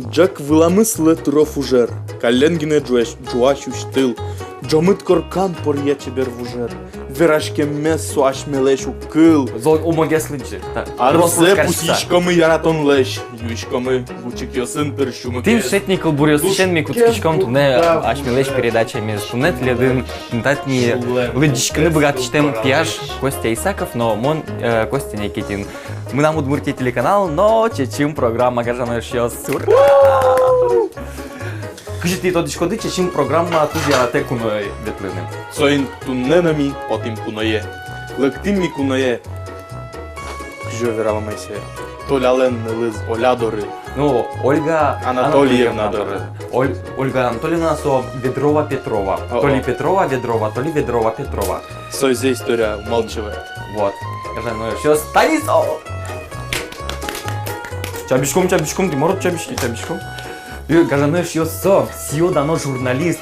Джак выламыслы трофужер, коленгине джуащущтыл, джомыт коркан порьячебер вужер, верашке мессу ашмелешу кыл. Зол умогеслинчи. Арзе пусичкомы яратон леш, юшкомы бучик йосын першумы. Тим шетни кылбурёсучен ми куткичком туне ашмелеш передача мез тунет ледын татни лыдичканы богатыштем пияж Костя Исаков, но мон Костя Никитин. Мы на Удмуртии телеканал, но чечим программа гаржаной шьёс. Кажете, то дишкоды чечим программа тузи арате куной ветлыны. Соин тунненами потим куное, лыктим ми куное. Кжо верала майсе. Толялен лыз олядоры. Ну, Ольга Анатольевна доры. Ольга Анатольевна со Ведрова Петрова. То ли Петрова Ведрова, то ли Ведрова Петрова. Сой за история умалчивает. Вот. Гаржаной шьёс Станислав. Чабишком, ты морот чабишком. Гаржаной шьёс со, сио дано журналист.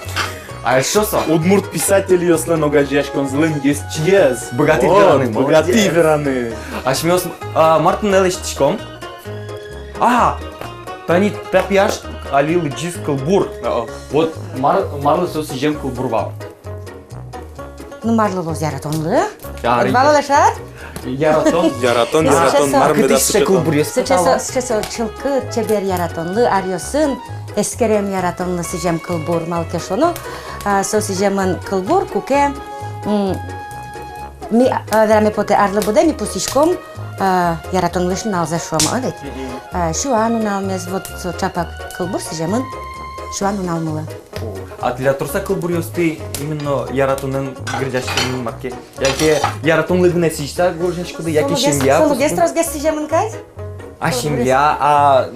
А еще со? Удмурт писатель ёсле ногажешкон злын есть чьез. Богатый вераны. Богатый вераны. А шмёс Мартин Элиштичком. Тани тапяш алил джис кылбур. Вот марлы со сижем кылбурвал. Ну марлы яратонлы. Ярый. Балалашат. Яратон, Кыты шеше кылбур Сейчас чылкы чебер яратонлы арьосын. Эскерем яратонлы сижем кылбур малкешону. Со сижемын кылбур куке. Ми вераме поте арлы буде ми пусишком яратонлышын алза шома, овет. Шуану налмез, вот чапак кылбур сижемын шуану налмылы. А для турса кылбур ёсты именно яратонын гыржашканын марке. Яке яратонлы гына сишта горжашкады, яке семья. Солугест розгест сижемын кайз? А семья,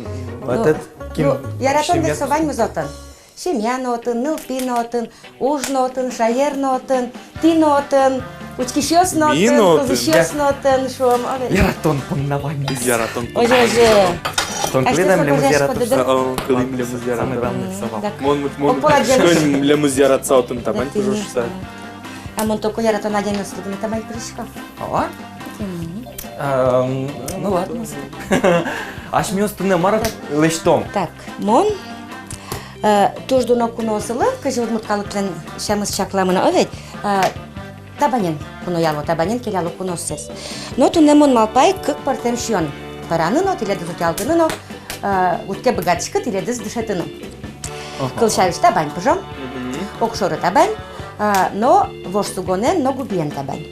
этот ким? Яратон дек совань мызотын. Семья нотын, нылпи нотын, уж нотын, шаер нотын, ти нотын, учкишёс нотын, кузышёс нотын, шуам, овет. Яратон поннавань. Яратон. Оже. Тон кледам лемуз яратон. Кылым лемуз яратон. Самый главный совал. Мон шкön лемуз яратса отын табань пожошса. А мон токо яратон аден ослыгны табань пришка. Ала? Ну ладно. Ашмёс туне марак лештом. Так, мон туждуно куносылы, кыжы удмурткалыклен шамыз чакламына овет. Табанен кунояло, табанен келяло куноссес. Но туне мон малпай кык партем шьон. Параныно, тиледіз утялтыныно, утке богатышкы тиледіз дышетыно. Кылшавиш табань пыжом, окшоры табань, но вошсугонен, но губиен табань.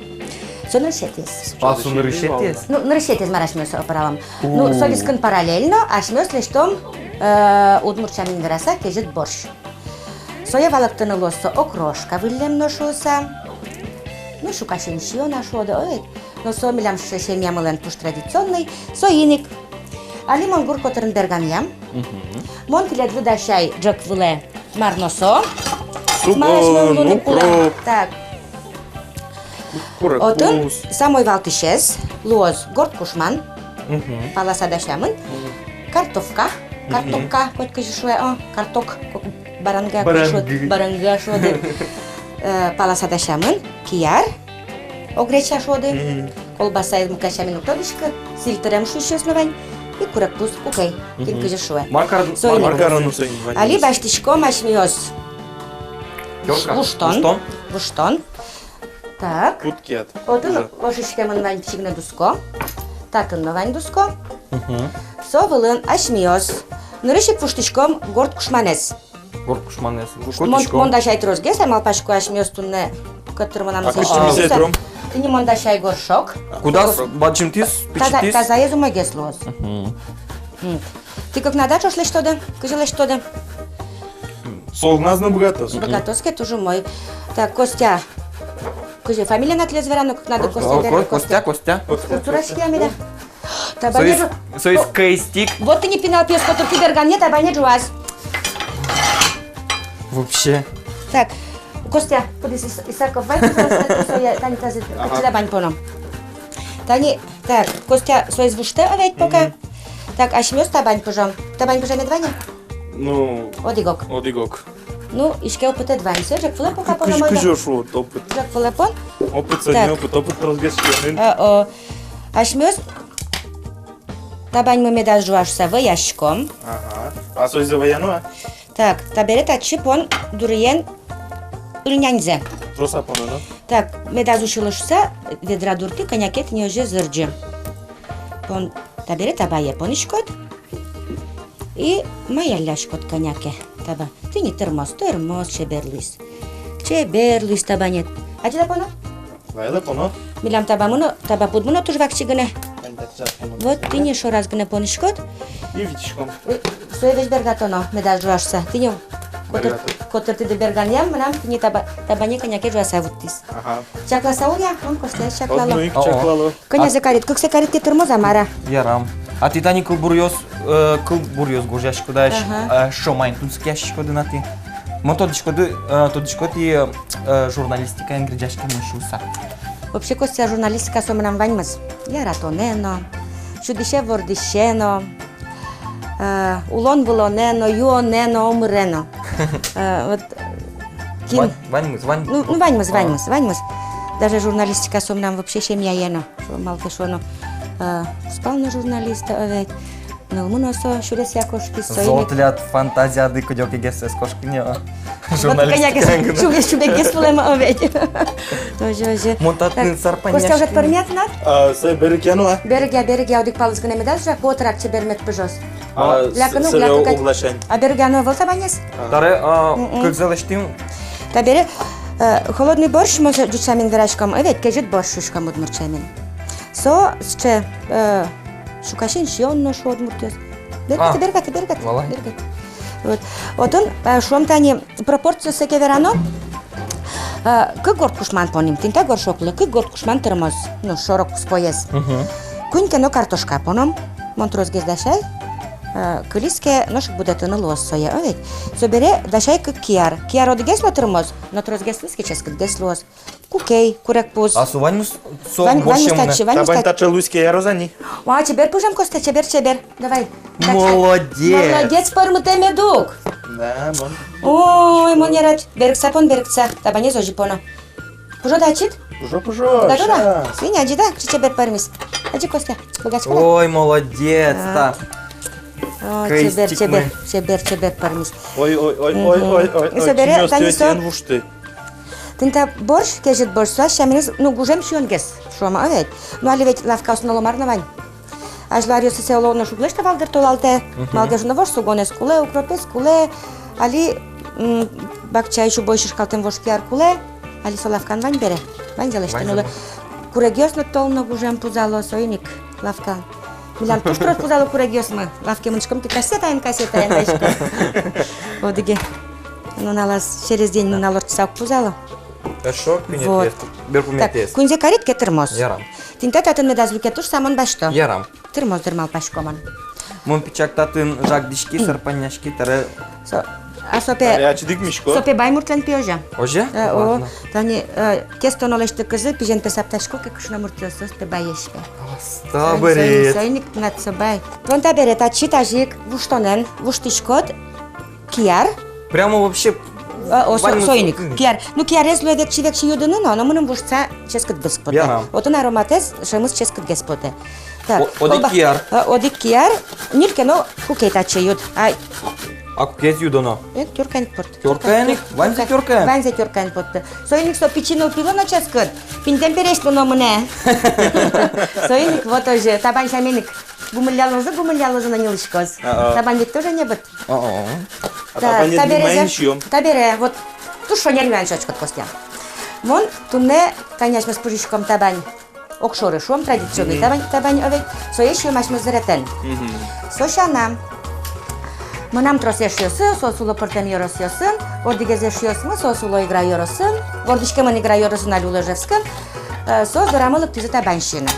Со нырышетес. Пасу нырышетес? Ну, нырышетес марашмёс оправам. Ну, совискын параллельно, ашмёс лештом удмуртчанын вераса кежит борщ. Соя валыктыны лоссо окрошка выллем ношуса. Ну, шукашен шио нашоды, овет. Но со милям шешем ямылен туш традиционный, со иник. Али мон гур котырын берган ям. Мон килет выдащай джок выле марносо. Сугон, укроп. Так. Отын самой валтышез, луоз горд кушман. Паласа дашамын. Картовка. Картопка, вот кажи шуе, карток, баранга шоды. Паласа дашамын. Кияр. Огреча шоды. Колбаса из мукашамин уктодышкы. Сильтерем шуще основань. И курак пус кукай. Кин кажи шуе. Макарону соин. Али баштишко машмиоз. Буштон. Так. Путкет. Отын ошишкемын вань пчигне дуско. Татын вань дуско. Со вылын ашмиоз. Нырыши пуштишком горд кушманес. Горд кушманес. Мондашай трозгес, малпашко ашмиоз тунне кытырманам сешчим. Ты не мондашай горшок. Куда бачим тис, пичтис? Таза езумой геслоз. Ты как на дачу шли что-то? Кажи что-то? Сол назна богатос. Богатовский тоже мой. Так, Костя. Кажи, фамилия на тле зверяну, как надо Костя. Костя. Турашки амида. Соис кейстик. Вот ты не пинал пес, который ты берган, нет, а баня джуаз. Вообще. Так, Костя, подis Исаков, вань, Тани тази, куда бань поном. Тани, так, Костя, свой звуште овет пока. Так, а шмёс табань пожом. Табань пожом медваня? Ну, Одигок. Ну, ишке опыт едвань. Все, жак фулепон капо на мой. Кажи шо опыт. Жак фулепон? Опыт са не опыт разгешкенен. А шмёс? табань мы медал жуашса в ящиком. Ага. А сой за вояну? Так, табере тачи пон дуриен ильнянзе. Троса поно, Так, медал жушилышса ведра дурты коньякет не уже зырджи. Пон табере табае понишкот. И моя ляшкот коньяке таба. Ты не термос чеберлис. Чеберлис табанет. А тебе поно? Вайле поно. Милям табамуно, таба пудмуно туж вакчигане. Вот ты не шо раз гне понишкот. И витишком. Сой весь бергатоно медал жуашса. Ты не котыр ты де берганьям, манам ты не табане коньяке жуаса вуттис. Ага. Чакла сауя, он костя чаклало. Одно и чаклало. Коня закарит, как закарит ке термоза мара. Ярам. А ти тани кылбурьоз гожашко даеш, шо майн тунск яшко дынати. Мо тодишко ти журналистика ингридяшки мышуса. Вообще костя журналистика со манам ваньмаз. Яратонено, чудише вордишено. Улон булонено, юонено, омрено. Вот кин. Ваньмыз. Ну, ваньмыз. Даже журналистика со манам вообще шемьяено. Малко шоно. Спал на журналиста, овет. Но муносо шурес якошки сойник. Золотлят фантазия ды кудёк егес кошкине. Журналистика. Шубе гесплема овет. Тоже. Монтатны сарпаняшки. Костя уже пармятна? Сой берекяну? Берегя одик палыз гне медал жак отрак чебермет пыжос. Себе углашень. А берегяно волта банес? Таре, как залештим? Табере холодный борщ може джучамин верашкам, овет кежит борщ шушкам удмурчамин. Со ще шукашин шионно шо удмуртёс. Бергат. Валай. Вот. Отон шуамтани пропорцию секе верано. Как горд кушман поним, тинта горшоклы, как горд кушман термоз, ну шорок споес. Куньке но картошка поном, монтроз гездашай. Кылиске ношик будет на лосоя, овет. Собере дашай как киар. Киар одгесло термоз, но троз геслиски ческат геслос. Кукей, курек пуз. А су ваньмус со Вань борщем. Табань таче луйске ярозани. А, чебер пужам, Костя, чебер. Давай. Молодец. Пармуте медук. Да, мон. Ой, монерат. Беркса. Табане зожи поно. Пужо дачит? Пужо. Да. Свинья, аджи, да? Чебер пармис. Аджи, Костя. Богачко. Ой, молодец, да. Ой, чебер пармис. Ой. Собере, Кинёс тани тётен со. вушты. Тинта борщ, кежит борщ, суа, шаминес, ну, гужем шунгес. Шома, овет. Ну, али ведь лавка уснало марнавань. Ажларио се село на шуглешта валдер толалте. Малгаш на вож сугонес куле, укропес куле. Али бакчай шу бойшиш калтен вож киар куле. Али со лавкан вань бере. Вань залеште нуле. Курегиос на толно гужем пузало сойник лавкан. Милан туш трос пузало курегиос мы. Лавке мунчком ты кассетаен дайшко. Одиге. Ну, налаз через день мы на лорд сак пузало. Шо, Вот. Так, кунзе карит ке термос. Ярам. Тинта татын медаз люке туш самон башто. Ярам. Термос дермал пашкоман. Мон пичактатын жагдишки, сарпаняшки, таре. А сопе Ячдик мишко. сопе баймуртлен пиожа. Оже? О, тани тесто нолеште кызы пиженте сапташко ке кушна муртёсос те байешпе. Стабырет. Сойник над собой. Тонта берет ачитажик вуштонен, вуштишкот кияр. Прямо вообще. Сойник, кияр. Ну кияр езло векчи юдыны, но мунун вушца ческат быскпоте. Ярам. Отон ароматез шемыс ческат геспоте. Так. Одик кияр. Одик кияр. Нилке но кукейта чеют. Ай. Ако кез юдоно? Тюркайник порт. Тюркайник? Ванзе тюркайник? Ванзе тюркайник порт. Сойник со печину пило на ческат. Пинтем перешло на мне. Сойник вот уже. Табань шаменик. Гумылялозы на нилышкоз. Табань ведь тоже не быт. Табере, вот тут что нервян шочкот Костя. Вон тумне, конечно, с пужичком табань. Окшоры шум традиционный табань овет. Со еще маш мазеретен. Сошана. Мынам трос яшıyorsun, sosulu portem yorosyorsun. Ordigez yaşıyorsun, sosulu игра yorossun. Гордичкемон игра yorossun ali uloževskim. Sos дорамылык тизы табанщина.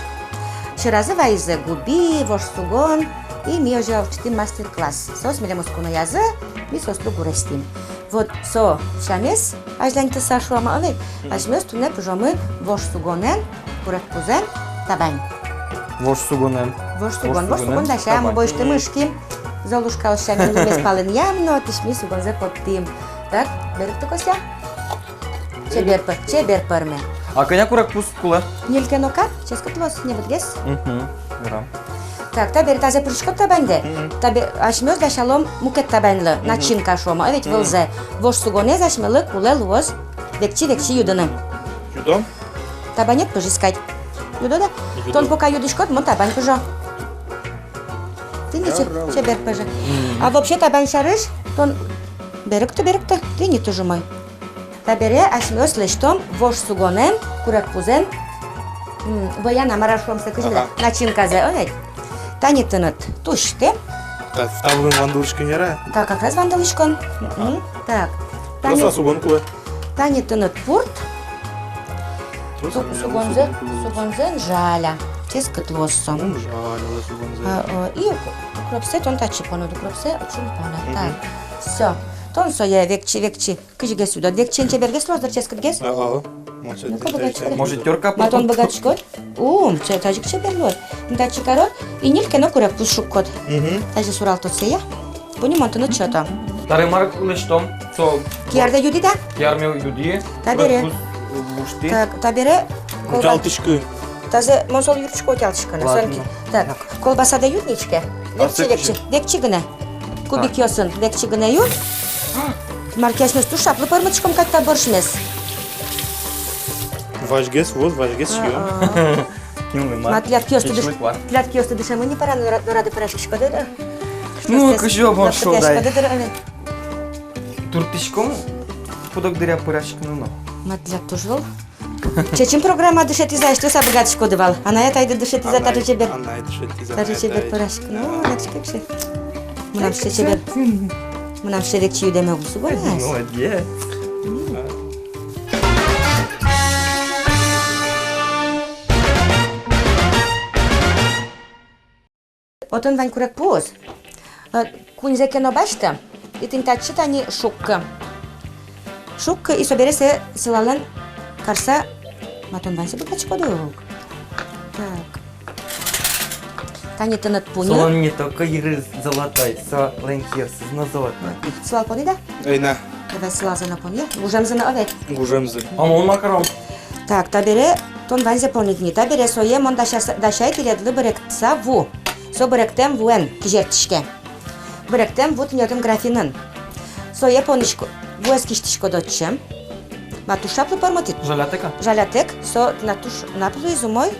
Ширазы вайзы губи, вошсугон. И ми уже учтим мастер-класс. Сос милемус куно язы, ми сослу гурестим. Вот со шамес, ажланьты сашуама овет. Ажмес туне пужомы вошсугонен, курек пузен, табань. Вошсугонен. Вошсугон да шамы бойшты мышки. Золушка ошамен лумес пален ямно, тишми сугонзе поптим. Так, берек то Костя? Чебер парме. А коня курак пус куле? Нилке нока, ческат лос, не будгес. Ярам. Так, табери тазе прыжкот табанде. Таби ашмёз да шалом мукет табанлы. Начинка шома. Овет вылзе. Вош сугонез ашмелы куле луоз. Векчи юдыны. Юдом? Табанет пыжискать. Юдо да? Юдо. Тон пока юдышкот, мон табань пыжо. Ты не чебер пыжо. А вообще табань шарыш, тон беректі. Ты не тоже мой. Табере ашмёз лештом вош сугонем, курак пузем. Бояна марашомса кыжда. Начинказе, овет. Тани тынат туште. Так, ставлю вандурышкы нера. Так, как раз вандалышкон. Так. Просто сугон куле. Тани тынат пурт. Сугонзе жаля. Тез кытлоссо. Жаль, сугонзе. И укропсе тон тачи пону, укропсе очень пону. Так, все. Тон соя векчи. Кыжге сюда. Векченче бергес лоздыр чез кытгес. Может, терка Матон богачкот. Тажик чеберлот. Тачи карот. И нильке но курак пушуккот. Тажи сурал тот сея. Буни монтыны чото. Тары марк лештом. Со Киарда юди да? ярмел юди. Табере. Бушти. Так, табере. Жалтышкы. Тазе монсол юрчко тялчканы. Ладно. Так, колбасада ютничке. Векчи гына. Кубик йосын. Векчи гына ют. Маркешмес ту шаплы пармычком катта боршмес. Важгес, вот, важгес шьё. Матлят киосты дышамы не пора, но рады парашишко, да? Ну, кыжо бон шодай. Туртишком подогдыря пырашканы. Матлят тужвал. Чечим программа дышет изай, что са богатышко дывал. Она это айда дышет изай, тажи чебер. Она это дышет изай. Тажи чебер парашка. Ну, лакшкекше. Мынам ше чебер. Мынам ше векчи юдеме гусу болас. Молодец. Отон вань курак поз. Куньзеке но башта. И тинтачит они шукка. Шукка и собере се силален карса. Матон вань се богачко дук. Так. Тани тынат пуни. Солон не только иры золотой, со ленкерс, но золотой. Силал пони да? Ей, на. Давай силал за на пони. Ужем за на овет. Гужемзы. А мон макарон. Так, табере тон вань зе понитни. Табере сое мон дашай тиредлы беректса ву. Со беректем вуэн кижертишке. Беректем вут ньотын графинын. Сое понишко. Вуэс киштишко дочем. Матушаплы пармотит. Жалятека. Жалятек, со натуш наплу изумой.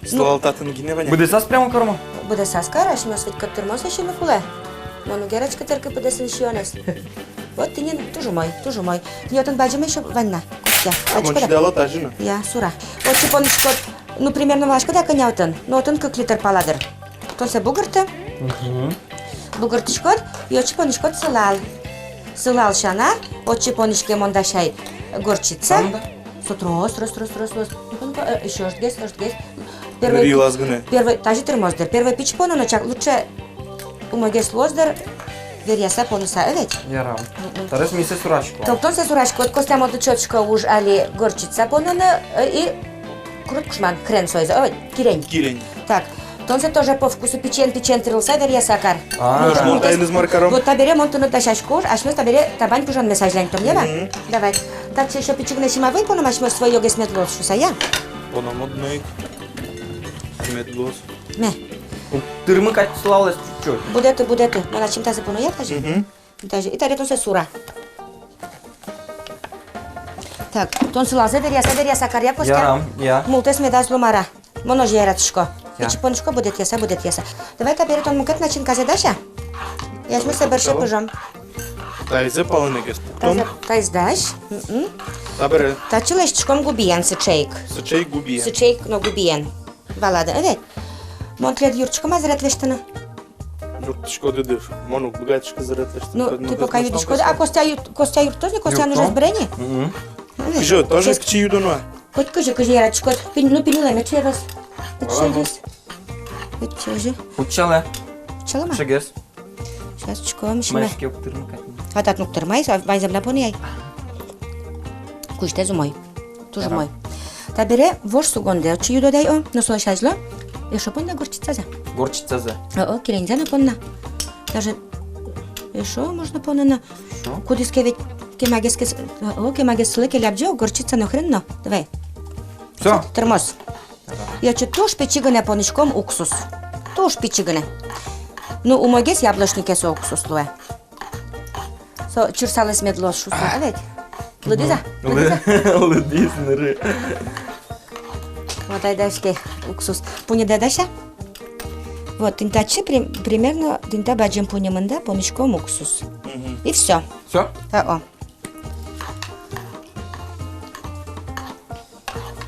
Столалтатын гиневаня. Буде сас прямо корма? Буде саскара, шмёс ведь каптырмос ещё на куле. Мону герачка терка буде сеншионес. Вот ты не тоже мой. Ньотын баджим ещё ванна. Костя. Мончидало тажина. Я сура. Вот чипонишко, ну примерно вашко да конятын. Но отын как литр паладыр. Тон се бугырты. Бугыртышкот, и чипонишко сылал шана, от чипонишке мондашай горчица. Сотрос. Еще ждгес. Первый, тажи термоздер. Первый пичпону начак лучше умогес лоздер, верьяса понуса, ведь? Ярам. Тарас мисе сурашко. Топтон се сурашко, от костя моду чочка уж али горчица понуна и крут кушман, хрен сойза, ой, кирень. Так, тон се тоже по вкусу печен трилса, верьяса кар. Монтайн из маркаром. Вот табере монтуну дашашко, ашмёс табере табань пужон месажлянь том, еба? Давай. Так еще пичигне шимавый понум, ашмёс свой йогес медлос шусая. Пономодной. Медлос. Ме. Тырмы катслалась чуть-чуть. Будете. Мона чим тази пону я кажи? Даже и таре тон се сура. Так, тон се лазе верьяса каря костя. Ярам, я. Мултес ме дас ломара. Моно жератшко. Я. Пичипонишко будет яса. Давай табере тон мукет начин казе даша. Я жму се бърше пожом. Тайзе палынегес. Тон. Тайз даш. Табере. Тачилешчком губиян сычейк. Сычей губия. Сычейк но губиян. Валада, evet. Монтлед юрчком азрет лештана. Юртышко дедыш. Мону богатышко заретлешты. Ну, ты пока юдишко. А Костя юрт тоже? Костя Юрт, нужно да. сбрени? Кыжо, тоже кчи юдуна. Хоть кыжи ярачко. Ну, пинила мече раз. Вече. Учале. Чалама? Шегес. Сейчас чком шме. Майске тырмы катни. Хатат нуктыр майс, вайзам на поняй. Куште зумой. Тоже мой. Табере вош сугонде. Очи юдодай о. Но слышажло. Еще понна горчица за. Горчица за. О, киренза на понна. Даже еще можно понна. Что? Кудиске ведь кемагес слыки лябджо, горчица на хренно. Давай. Все. Термос. Я чуть тоже печига на понышком уксус. Туш пичигіне. Ну, умогес яблочнике со уксуслуе. Со чурсалес медлос шуса, evet. Лыдиза? Лыдиз, ныры. Вот айдашке уксус. Пуни дадаша? Вот, тинтачи примерно тинта баджем пунемында, поничком уксус. И все. Все? О.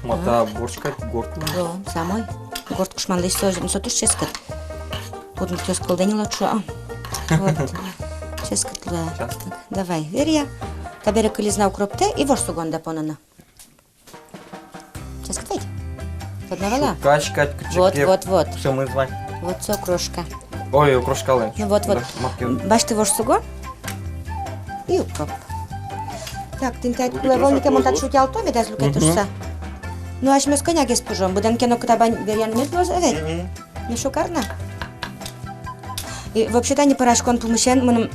Мата борчка горту. Да, самой. Горд кушманлы сотуш ческат. Вот мы тёс колденила чуа. Вот. Ческат ла. Давай, верия. Табере кылизна укропте и ворсугонда понана. Ческат ведь? Поднавала? Качкать, качки. Вот. Что мы звать? Вот со крошка. Ой, крошкалы. Ну вот. Башты ворсуго. И укроп. Так, тинтайт плеволнике монтат шутял томи даз лукетушса. Ну, аж мёс коняк ес пужом. Будем кено кутабань верян медлоз, evet. Ну, шикарно. И вообще-то не порошкон помещен, мы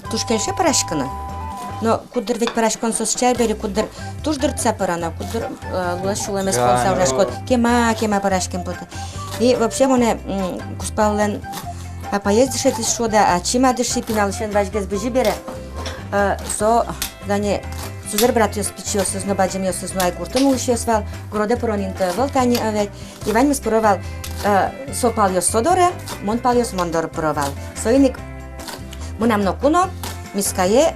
тушкельше порошканы. Но кудыр ведь порошкон сосчай бери, кудыр тушдыр цапарана, кудыр лашула мескол саурашкот. Кема порошкен поты. И вообще мы куспаллен поездишь это шода, а чима дыши пиналшен важгез бежи бере. Со дане Сузер брат ёс пичио сызно баджем ёс сызно айгуртын улыш ёс вал, городе поронинты вал тани авет. Иван мыс поровал, со пал ёс содоре, мон пал ёс мондор поровал. Соиник, мынам нокуно, мискае,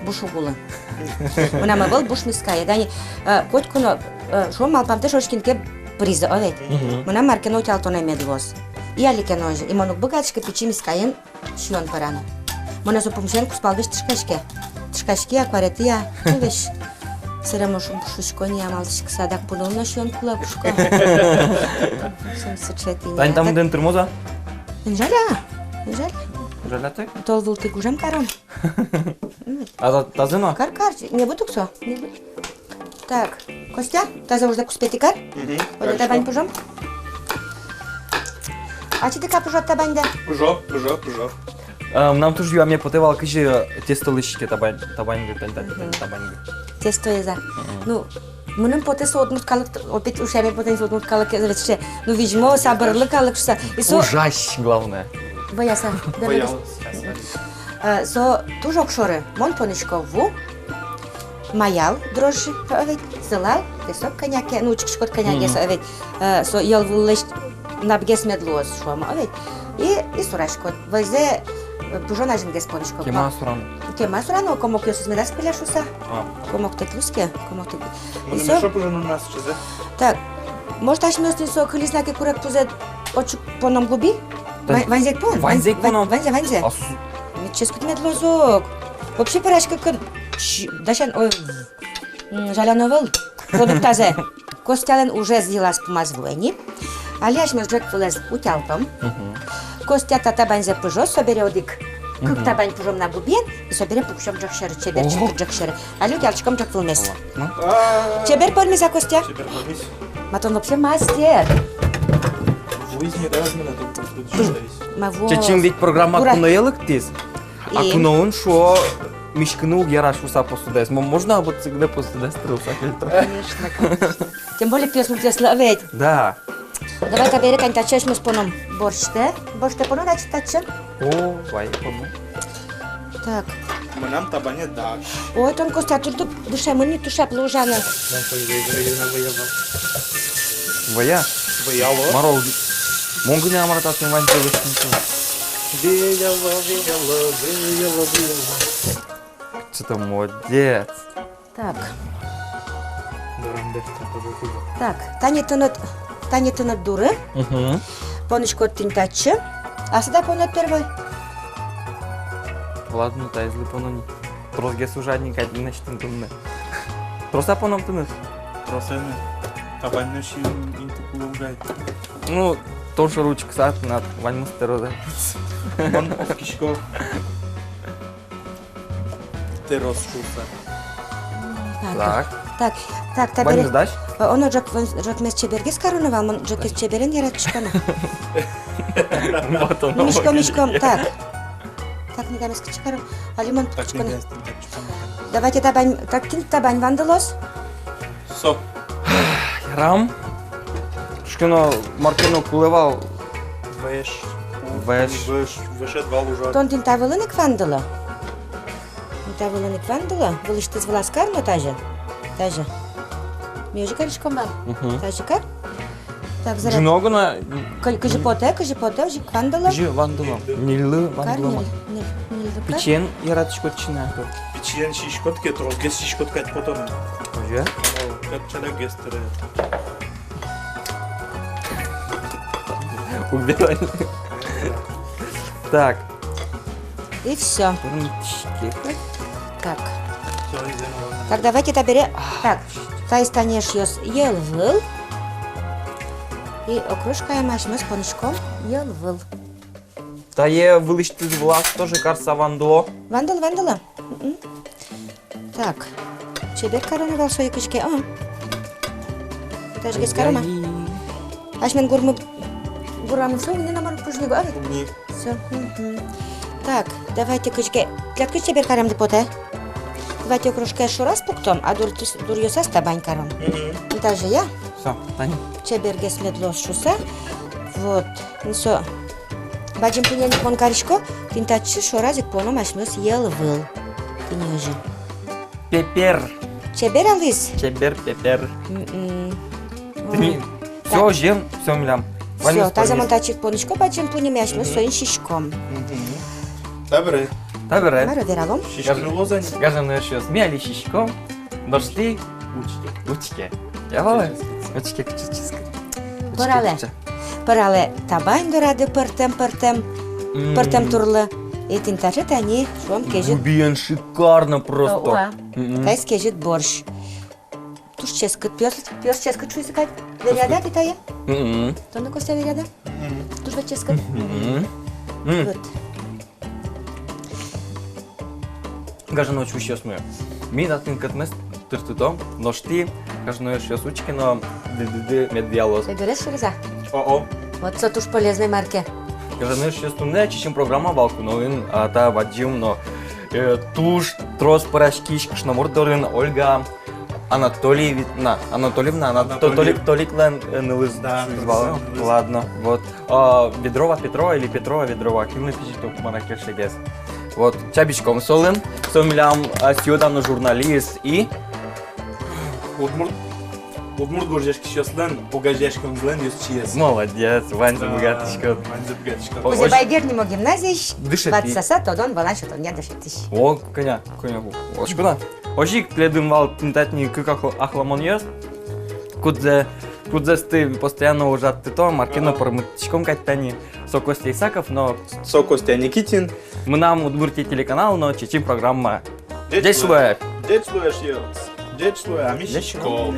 бушугулы. Мынам авал буш мискае. Дани, коть куно, шо малпамте шошкинке приза авет. Мынам маркено тялтоне медвоз. И алике ножи. И монук богатшка пичи мискаен шион парана. Мона сопумшен куспал веш тышкашке. Тышкашки акваретия, веш. Сырамошум пушушко не амалдышка садак пулуна шион кула пушко. Тань там ден термоза? Инжаля. Жаляты? Тол вул ты гужем карон. А тазыно? Кар, не буду ксо. Так, Костя, таза уже куспети кар? Ода табань пужом? А чи така пужот табань да? Пужо. Нам тоже я мне потевал, кажи тесто лишки табанги. Тесто еза. Ну, мунун потесо одмут калык, опять ушами потенс одмут калык, вече. Ну, видимо, сабырлы калык шса. Ужас, главное. Бояса. Со тужок шоры, мон поничко ву, маял дрожжи, овет, зылал, тесок коняке, ну, чикшкот коняке, овет, со ел вуллеш набгес медлоз шуама, овет, и сурашкот. Войзе пужо нажингес поничко. Кема сурано, комок ёсыз медас пиляшуса, комок тетлюске, комок тетлюске. Ну, не шо пужо на нас чезе? Так, может, аж мёстин со кылизнаке курек пузет очук поном глуби? Ванзек пон? Ванзек поном. Ванзе. Ческут медлозок. Вообще парашка кын... Дашан, ой, жаляновал, продуктазе. Костялен уже сделала спумазвуэни. Аляш мёжджек фулез утялтом. Костя татабанзе пужо, собере одик. Кык табань пужом на губен, и собере пукшом джакшеры, чебер джакшеры. А люди алчком джак фулмес. Чебер польмиса, Костя? Чебер польмис. Матон вообще мастер. Жизни размена тут просто Чечим ведь программа куноелык тез. А куноун шо мишкнул ярашуса посудес. Можно вот всегда посудес стрелса. Конечно. Тем более пьес мы тебе словить. Да. Давай табере кань тачеш мы с поном борщте. Борщте поно дачи тачен. О, вай, пону. Так. Мы нам табане дак. Ой, тон Костя, тут душа мы не туша плужана. Нам воевал. Вая? Вояло. Марол. Монгу не амартат не вань телешники. Выяло. Что-то молодец. Так. Так, Таня тынат дуры. Поночко тинтачы. А сюда понят первый. Ладно, та изли понони. Тросге сужадник один начтын тынны. Троса поном тынны. Тросене. Табань наш инту кулугай. Ну, тоже ручка сад над вань мустерозе. Мон овкишко. Ты росшуса. Так. Так, Вань табере. сдашь? Оно жак мес чеберге скаруновал, он жак из чеберен яратчикана. Вот он. Мишком, так. Так, не дамес качкару. А лимон Так не качкана. даст. Давайте табань, так кин табань вандалос. Со. Рам. Шкино Маркино кулевал. Вешет вал ужар. Тон тин тавылыны квандыла. Тавылыны квандыла. Вылышты з власкар, но таже. Таже. Межи каришком бал. Таже кар. Так, зарад. Жиногуна Кажи поте, уже квандыла. жи вандула. Нилы Кар, вандула. нил кар. Печен яратышко чинако. Пичиен шишкот кетро, гес шишкот кать потом. Уже? Как человек гестере. Убивали. Так. И все. Рымчики. Так. Так, давайте добере. Так, тай станешь ёс елвыл. И окружкаем ашмы с конышком елвыл. Та е вылышты з влас тоже карса вандуло. Вандала. Так. Чебер карона дал свои кышки. Это же гес карома. Ашмен гурамын все, не намар пужнего. Не. Все. Так, давайте кышки. Для кыш чебер карам депоте. Давайте окружка еще раз пуктом, а дур ёсас табань каром. Даже я. Все, Таня. Чебер гес медлос шуса. Вот. Несо. Баджим пуньяник мон каришко. Тинтачи шоразик поном ашмёс елвыл. Тинёжи. Пепер. Чебер алис. Чебер, пепер. Все, Все, жем, все милям. таза монтачик понышко баджим пуньями ашмёс соин шишком. Добре. Добре. Маро вералом. Шишкин лозань. Гажано еще смяли щичком. Дошли учки. Явалы? Учки кучически. Парале табань дорады пыртем турлы. И тинтачи тани шом кежит. Губиен шикарно просто. Тайс кежит борщ. Туш ческат, пёс ческат чуй сыкать. Веряда питая? То на Костя веряда? Туш ба ческат? Вот. Гажано чу сейчас мы. Мин атынкат мес тыртытом, ношти. Гажано сейчас учки, но медвялос. Ты берешь шерза? О-о. Вот это уж полезной марки. Гажано сейчас тунне, чищем программа балку, но ин та ваджим, но туш, трос, порошки, шкшнамурдорин, Ольга, Анатольевна, Толиклен звала. Ладно, вот. Ведрова Петрова или Петрова Ведрова, ким напишите только монакерши дес. Вот, чабичком солым, сомлям сюда журналист и... Удмурт горжешки шёслен, погажешком злен юс чиес. Молодец, Ванза богатышко. Ванза богатышко. Узе байгернимо гимназиш, Дышати. батсаса, тодон баланшо, то не дышатиш. О, коня. Ошкуна. Ожик пледым вал тинтатни кык ахламон ёс. Кудзе сты постоянно ужат ты то, Маркина промытчиком каттани. Со Костя Исаков, но Со Костя Никитин. мы нам удмуртий телеканал, но чичи программа. Дядь Здесь Слуэ. Слуэ. Дядь Слуэ шьёс. Дядь Слуэ, а ми шишко.